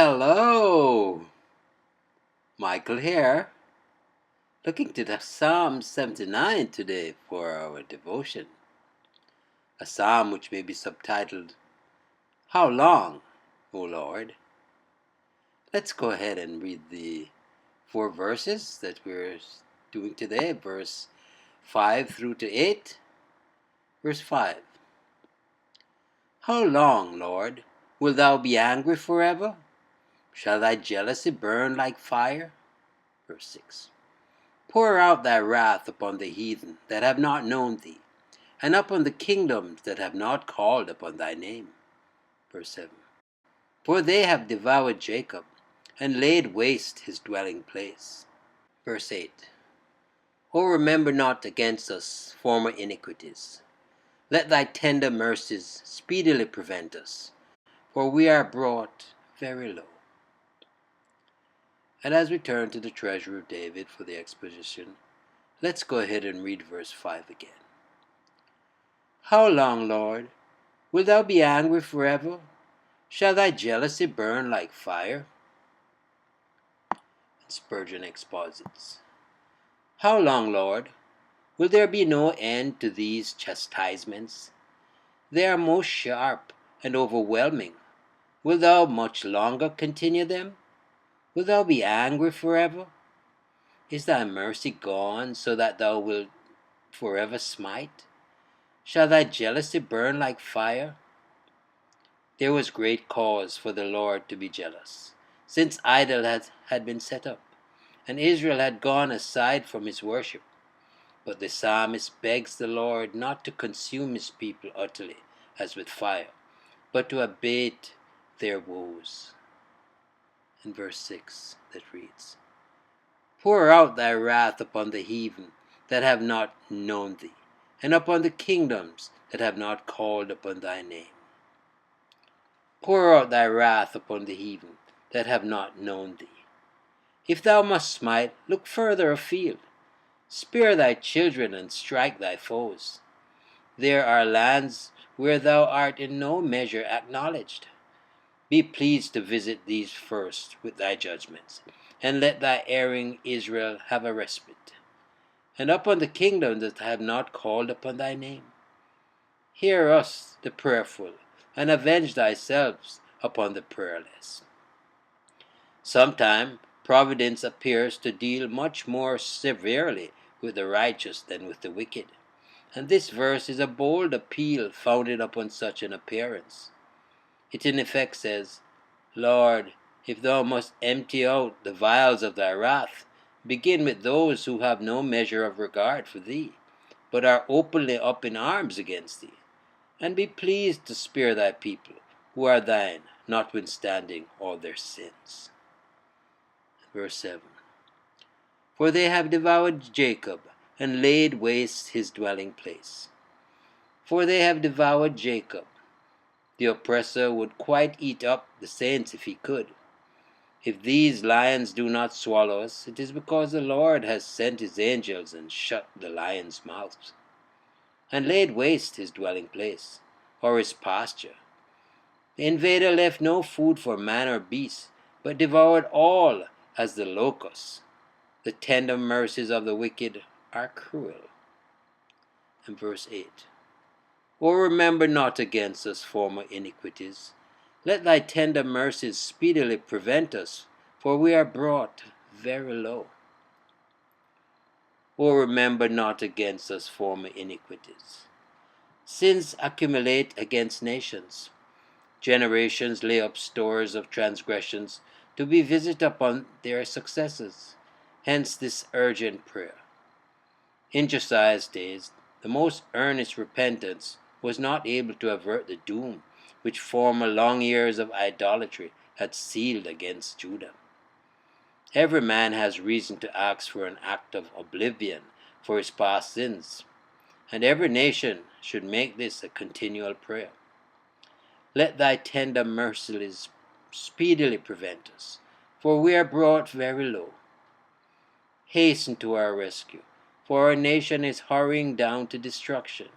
Hello, Michael here. Looking to the Psalm 79 today for our devotion. A psalm which may be subtitled, How Long, O Lord? Let's go ahead and read the 4 verses that we're doing today, verse 5 through to 8. Verse 5. How long, Lord, wilt thou be angry forever? Shall thy jealousy burn like fire? Verse 6. Pour out thy wrath upon the heathen that have not known thee, and upon the kingdoms that have not called upon thy name. Verse 7. For they have devoured Jacob, and laid waste his dwelling place. Verse 8. O remember not against us former iniquities. Let thy tender mercies speedily prevent us, for we are brought very low. And as we turn to the treasure of David for the exposition, let's go ahead and read verse 5 again. How long, Lord, wilt thou be angry forever? Shall thy jealousy burn like fire? Spurgeon exposits. How long, Lord, will there be no end to these chastisements? They are most sharp and overwhelming. Wilt thou much longer continue them? Wilt thou be angry forever? Is thy mercy gone, so that thou wilt forever smite? Shall thy jealousy burn like fire? There was great cause for the Lord to be jealous, since idols had been set up, and Israel had gone aside from his worship. But the psalmist begs the Lord not to consume his people utterly, as with fire, but to abate their woes. In verse 6 that reads, Pour out thy wrath upon the heathen that have not known thee, and upon the kingdoms that have not called upon thy name. Pour out thy wrath upon the heathen that have not known thee. If thou must smite, look further afield. Spare thy children and strike thy foes. There are lands where thou art in no measure acknowledged. Be pleased to visit these first with thy judgments, and let thy erring Israel have a respite. And upon the kingdoms that have not called upon thy name. Hear us, the prayerful, and avenge thyself upon the prayerless. Sometime providence appears to deal much more severely with the righteous than with the wicked, and this verse is a bold appeal founded upon such an appearance. It in effect says, Lord, if thou must empty out the vials of thy wrath, begin with those who have no measure of regard for thee, but are openly up in arms against thee, and be pleased to spare thy people, who are thine, notwithstanding all their sins. Verse 7. For they have devoured Jacob, and laid waste his dwelling place. For they have devoured Jacob. The oppressor would quite eat up the saints if he could. If these lions do not swallow us, it is because the Lord has sent his angels and shut the lions' mouths, and laid waste his dwelling place, or his pasture. The invader left no food for man or beast, but devoured all as the locusts. The tender mercies of the wicked are cruel. And verse 8. O remember not against us former iniquities. Let thy tender mercies speedily prevent us, for we are brought very low. O remember not against us former iniquities. Sins accumulate against nations. Generations lay up stores of transgressions to be visited upon their successors. Hence this urgent prayer. In Josiah's days, the most earnest repentance was not able to avert the doom which former long years of idolatry had sealed against Judah. Every man has reason to ask for an act of oblivion for his past sins, and every nation should make this a continual prayer. Let thy tender mercies speedily prevent us, for we are brought very low. Hasten to our rescue, for our nation is hurrying down to destruction.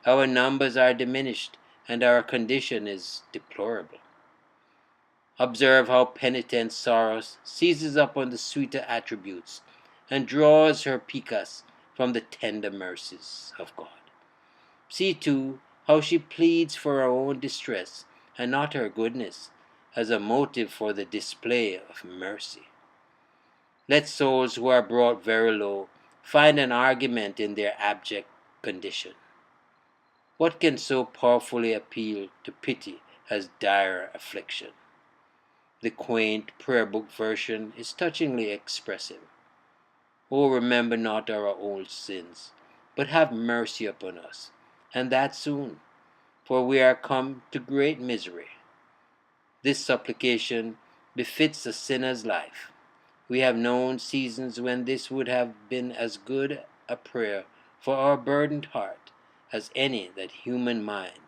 Our numbers are diminished, and our condition is deplorable. Observe how penitent sorrow seizes upon the sweeter attributes and draws her picas from the tender mercies of God. See, too, how she pleads for her own distress and not her goodness as a motive for the display of mercy. Let souls who are brought very low find an argument in their abject condition. What can so powerfully appeal to pity as dire affliction? The quaint prayer book version is touchingly expressive. Oh, remember not our old sins, but have mercy upon us, and that soon, for we are come to great misery. This supplication befits a sinner's life. We have known seasons when this would have been as good a prayer for our burdened heart as any that human mind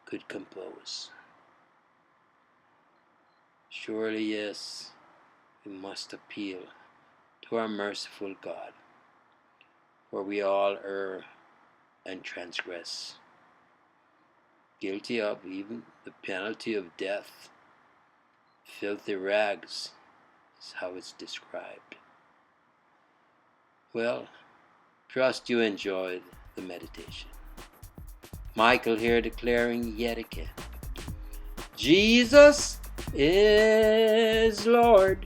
could compose. Surely, yes, we must appeal to our merciful God, for we all err and transgress, guilty of even the penalty of death. Filthy rags is how it's described. Well, trust you enjoyed the meditation. Michael here declaring yet again, Jesus is Lord.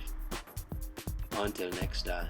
Until next time.